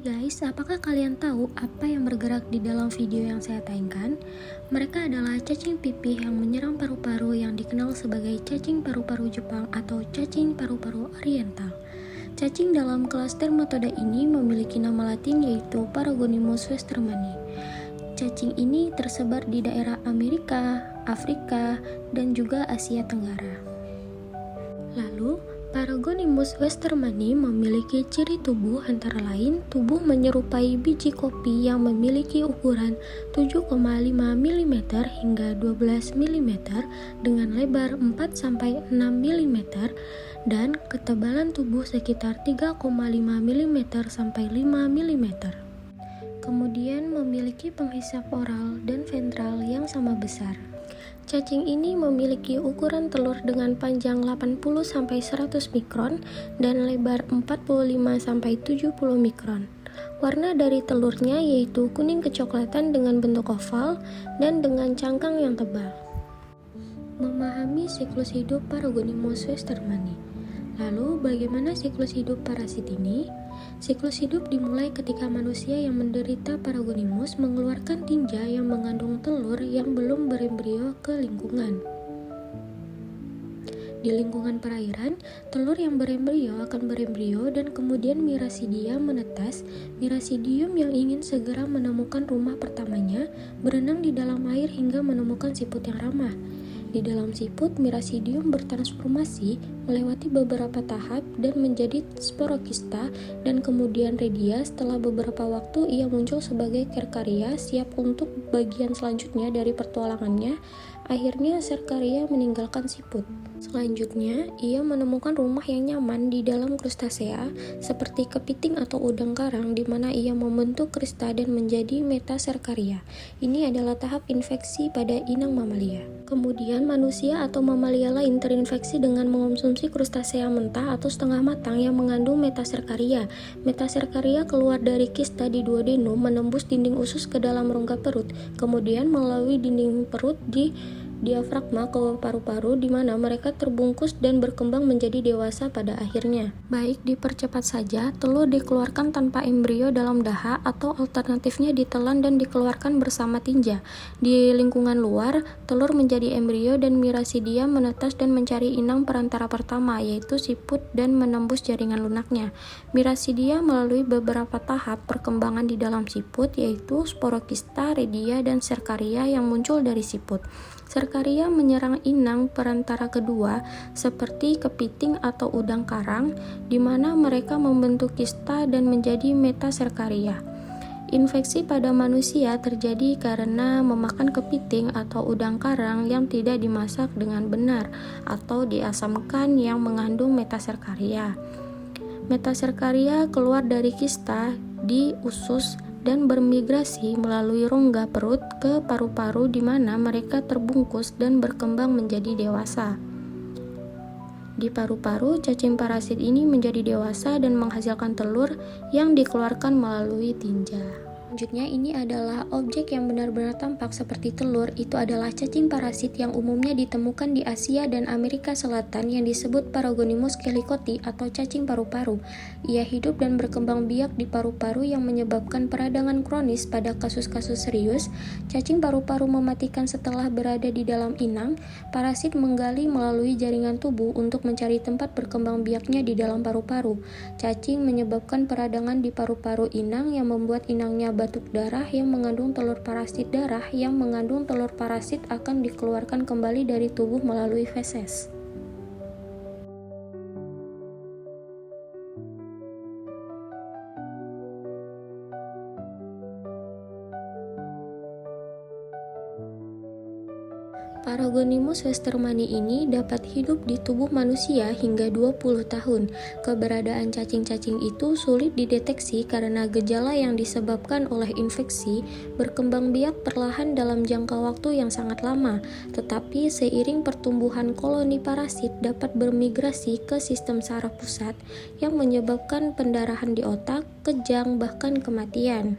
Guys, apakah kalian tahu apa yang bergerak di dalam video yang saya tayangkan? Mereka adalah cacing pipih yang menyerang paru-paru yang dikenal sebagai cacing paru-paru Jepang atau cacing paru-paru oriental. Cacing dalam kelas Dermatoda ini memiliki nama latin yaitu Paragonimus westermani. Cacing ini tersebar di daerah Amerika, Afrika, dan juga Asia Tenggara. Lalu, Paragonimus westermani memiliki ciri tubuh antara lain tubuh menyerupai biji kopi yang memiliki ukuran 7,5 mm hingga 12 mm dengan lebar 4-6 mm dan ketebalan tubuh sekitar 3,5 mm sampai 5 mm. Kemudian memiliki penghisap oral dan ventral yang sama besar. Cacing ini memiliki ukuran telur dengan panjang 80-100 mikron dan lebar 45-70 mikron. Warna dari telurnya yaitu kuning kecoklatan dengan bentuk oval dan dengan cangkang yang tebal. Memahami siklus hidup Paragonimus westermani. Lalu, bagaimana siklus hidup parasit ini? Siklus hidup dimulai ketika manusia yang menderita Paragonimus mengeluarkan tinja yang mengandung telur yang belum berembrio ke lingkungan. Di lingkungan perairan, telur yang berembrio akan berembrio dan kemudian Miracidia menetas. Mirasidium yang ingin segera menemukan rumah pertamanya berenang di dalam air hingga menemukan siput yang ramah. Di dalam siput, Miracidium bertransformasi melewati beberapa tahap dan menjadi sporokista dan kemudian redia. Setelah beberapa waktu, ia muncul sebagai Cercaria siap untuk bagian selanjutnya dari pertualangannya. Akhirnya, Cercaria meninggalkan siput. Selanjutnya, ia menemukan rumah yang nyaman di dalam krustasea seperti kepiting atau udang karang di mana ia membentuk krista dan menjadi metacercaria. Ini adalah tahap infeksi pada inang mamalia. Kemudian, manusia atau mamalia lain terinfeksi dengan mengonsumsi krustasea mentah atau setengah matang yang mengandung metacercaria. Metacercaria keluar dari kista di duodenum menembus dinding usus ke dalam rongga perut, kemudian melalui dinding perut di diafragma ke paru-paru di mana mereka terbungkus dan berkembang menjadi dewasa pada akhirnya. Baik dipercepat saja, telur dikeluarkan tanpa embrio dalam daha atau alternatifnya ditelan dan dikeluarkan bersama tinja. Di lingkungan luar, telur menjadi embrio dan Miracidia menetas dan mencari inang perantara pertama yaitu siput dan menembus jaringan lunaknya. Miracidia melalui beberapa tahap perkembangan di dalam siput yaitu sporokista, redia, dan cercaria yang muncul dari siput. Cercaria menyerang inang perantara kedua seperti kepiting atau udang karang di mana mereka membentuk kista dan menjadi metacercaria. Infeksi pada manusia terjadi karena memakan kepiting atau udang karang yang tidak dimasak dengan benar atau diasamkan yang mengandung metacercaria. Metacercaria keluar dari kista di usus dan bermigrasi melalui rongga perut ke paru-paru di mana mereka terbungkus dan berkembang menjadi dewasa. Di paru-paru, cacing parasit ini menjadi dewasa dan menghasilkan telur yang dikeluarkan melalui tinja. Selanjutnya ini adalah objek yang benar-benar tampak seperti telur. Itu adalah cacing parasit yang umumnya ditemukan di Asia dan Amerika Selatan yang disebut Paragonimus kellicoti atau cacing paru-paru. Ia hidup dan berkembang biak di paru-paru yang menyebabkan peradangan kronis pada kasus-kasus serius. Cacing paru-paru mematikan setelah berada di dalam inang. Parasit menggali melalui jaringan tubuh untuk mencari tempat berkembang biaknya di dalam paru-paru. Cacing menyebabkan peradangan di paru-paru inang yang membuat inangnya batuk darah yang mengandung telur parasit. Darah yang mengandung telur parasit akan dikeluarkan kembali dari tubuh melalui feses. Paragonimus westermani ini dapat hidup di tubuh manusia hingga 20 tahun. Keberadaan cacing-cacing itu sulit dideteksi karena gejala yang disebabkan oleh infeksi berkembang biak perlahan dalam jangka waktu yang sangat lama. Tetapi seiring pertumbuhan koloni parasit dapat bermigrasi ke sistem saraf pusat yang menyebabkan pendarahan di otak, kejang, bahkan kematian.